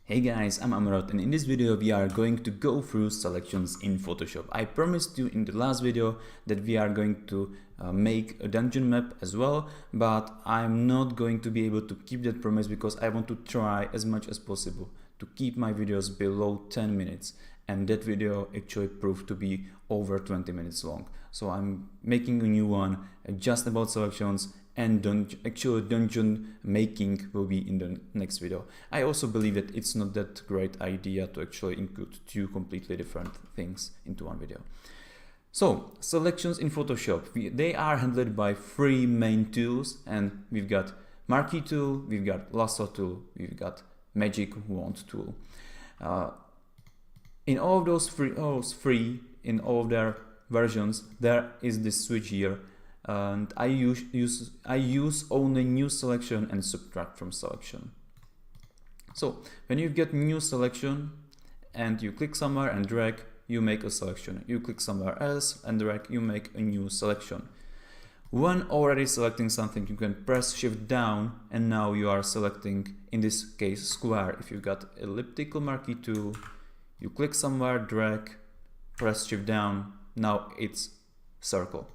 Hey guys, I'm Amarot, and in this video we are going to go through selections in Photoshop. I promised you in the last video that we are going to make a dungeon map as well, but I'm not going to be able to keep that promise because I want to try as much as possible to keep my videos below 10 minutes, and that video actually proved to be over 20 minutes long. So I'm making a new one just about selections, and actual dungeon making will be in the next video. I also believe that it's not that great idea to actually include two completely different things into one video. So selections in Photoshop, they are handled by three main tools, and we've got marquee tool, we've got lasso tool, we've got magic wand tool. In all of those three, in all of their versions, there is this switch here. And I use only new selection and subtract from selection. So when you get new selection and you click somewhere and drag, you make a selection. You click somewhere else and drag, you make a new selection. When already selecting something, you can press shift down and now you are selecting, in this case, square. If you've got elliptical marquee tool, you click somewhere, drag, press shift down, now it's circle.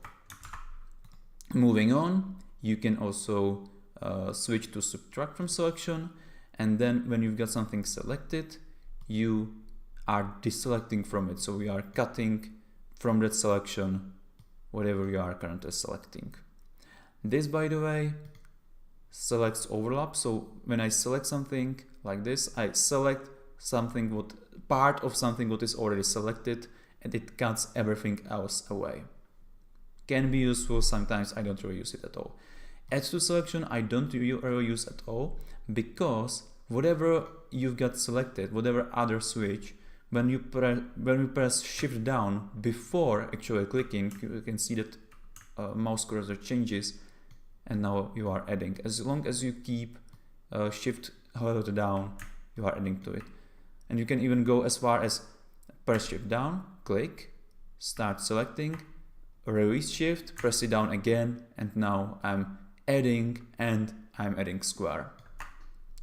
Moving on, you can also switch to subtract from selection, and then when you've got something selected, you are deselecting from it. So we are cutting from that selection whatever you are currently selecting. This, by the way, selects overlap. So when I select something like this, I select something, part of something what is already selected, and it cuts everything else away. Can be useful, sometimes I don't really use it at all. Add to selection I don't really use at all, because whatever you've got selected, whatever other switch, when you press shift down before actually clicking, you can see that mouse cursor changes, and now you are adding. As long as you keep shift held down, you are adding to it. And you can even go as far as press shift down, click, start selecting, release shift, press it down again, and now I'm adding, and I'm adding square.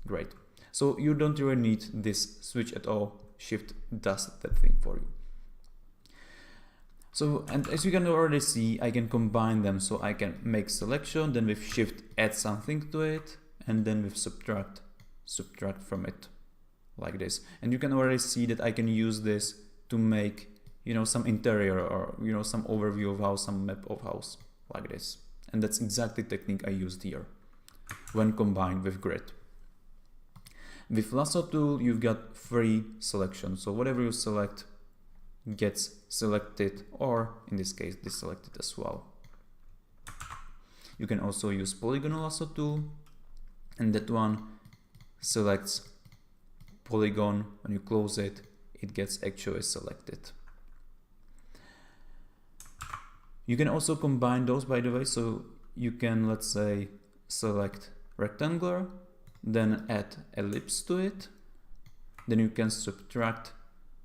Great. So you don't really need this switch at all. Shift does that thing for you. So, and as you can already see, I can combine them. So I can make selection, then with shift add something to it, and then with subtract from it, like this. And you can already see that I can use this to make, some interior or, some overview of house, some map of house, like this. And that's exactly the technique I used here when combined with grid. With lasso tool, you've got three selections. So whatever you select gets selected, or in this case, deselected as well. You can also use Polygonal lasso tool, and that one selects polygon. When you close it, it gets actually selected. You can also combine those, by the way, so you can, let's say, select rectangular, then add ellipse to it, then you can subtract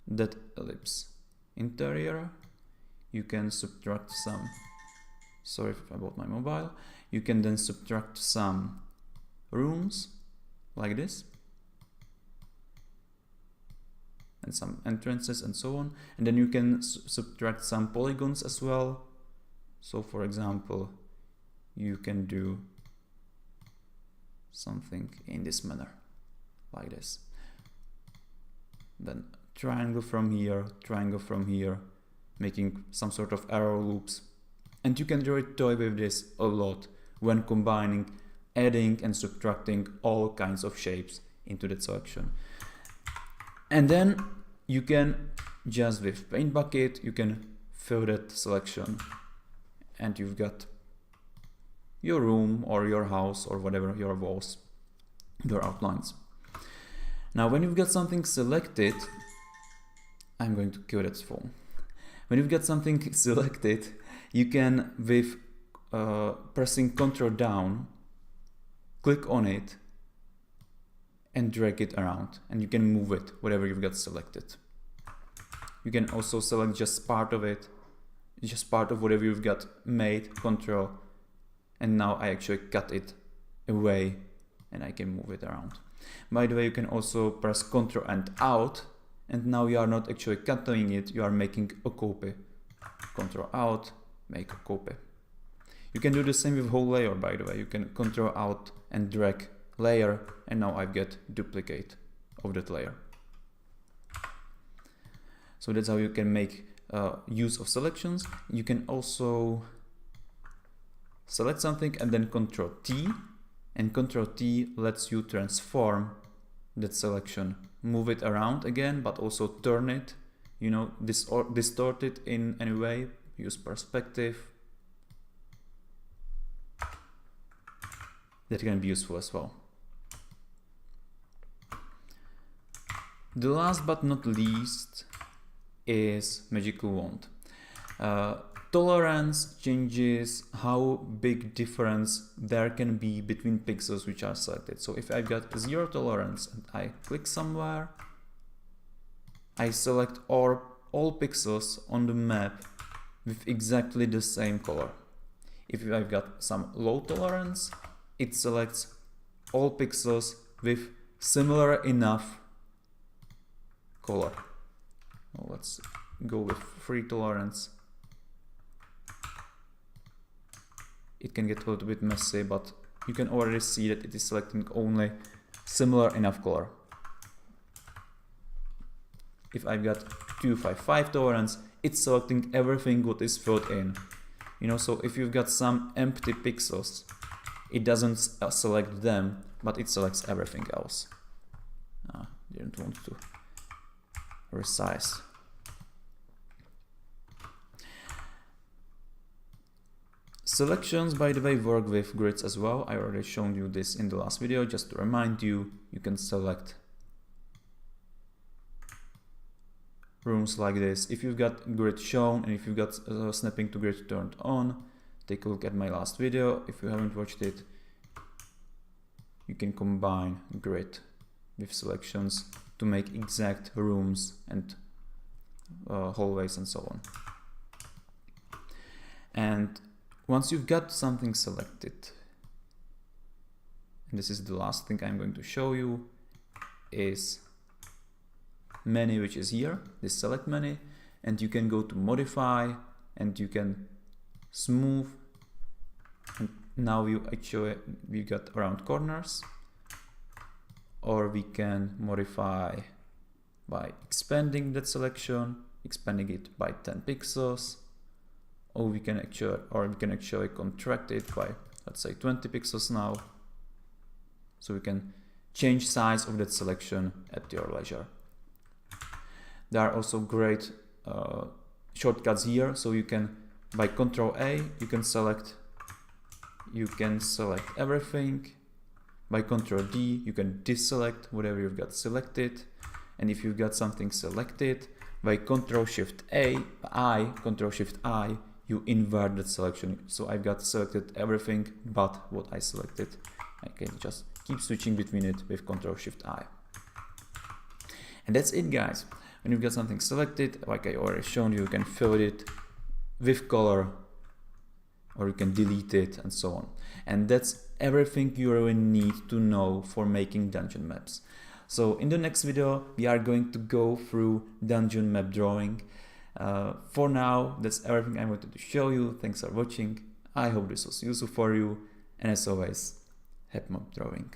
that ellipse. Interior, you can subtract some, sorry about my mobile, you can then subtract some rooms, like this, and some entrances and so on, and then you can subtract some polygons as well. So for example, you can do something in this manner, like this. Then triangle from here, making some sort of arrow loops. And you can really toy with this a lot when combining, adding and subtracting all kinds of shapes into that selection. And then you can just with paint bucket, you can fill that selection, and you've got your room or your house or whatever, your walls, your outlines. Now when you've got something selected, I'm going to kill that phone. When you've got something selected, you can, with pressing Ctrl down, click on it and drag it around, and you can move it, whatever you've got selected. You can also select just part of it, just part of whatever you've got made, Control, and now I actually cut it away and I can move it around. By the way, you can also press Ctrl and Out, and now you are not actually cutting it, you are making a copy. Ctrl Out, make a copy. You can do the same with whole layer, by the way. You can Ctrl Out and drag layer, and now I get duplicate of that layer. So that's how you can make use of selections. You can also select something and then Ctrl T, and Ctrl T lets you transform that selection, move it around again, but also turn it, you know, distort it in any way, use perspective. That can be useful as well. The last but not least is magical wand. Tolerance changes how big difference there can be between pixels which are selected. So if I've got 0 tolerance and I click somewhere, I select all pixels on the map with exactly the same color. If I've got some low tolerance, it selects all pixels with similar enough color. Well, let's go with 3 tolerance. It can get a little bit messy, but you can already see that it is selecting only similar enough color. If I've got 255 tolerance, it's selecting everything what is filled in. You know, so if you've got some empty pixels, it doesn't select them, but it selects everything else. Didn't want to resize. Selections, by the way, work with grids as well. I already shown you this in the last video. Just to remind you, you can select rooms like this. If you've got grid shown and if you've got snapping to grid turned on, take a look at my last video. If you haven't watched it, you can combine grid with selections to make exact rooms and hallways and so on. And once you've got something selected, and this is the last thing I'm going to show you, is menu, which is here, this select menu, and you can go to modify and you can smooth, and now we got around corners, or we can modify by expanding that selection, expanding it by 10 pixels, or we can actually contract it by, let's say, 20 pixels now. So we can change size of that selection at your leisure. There are also great shortcuts here. So you can, by Ctrl A, you can select everything. By Ctrl D, you can deselect whatever you've got selected. And if you've got something selected, by Ctrl Shift I, you invert that selection. So I've got selected everything but what I selected. I can just keep switching between it with Ctrl Shift I. And that's it, guys. When you've got something selected, like I already shown you, you can fill it with color, or you can delete it and so on. And that's everything you really need to know for making dungeon maps. So in the next video, we are going to go through dungeon map drawing. For now, that's everything I wanted to show you. Thanks for watching. I hope this was useful for you. And as always, happy map drawing.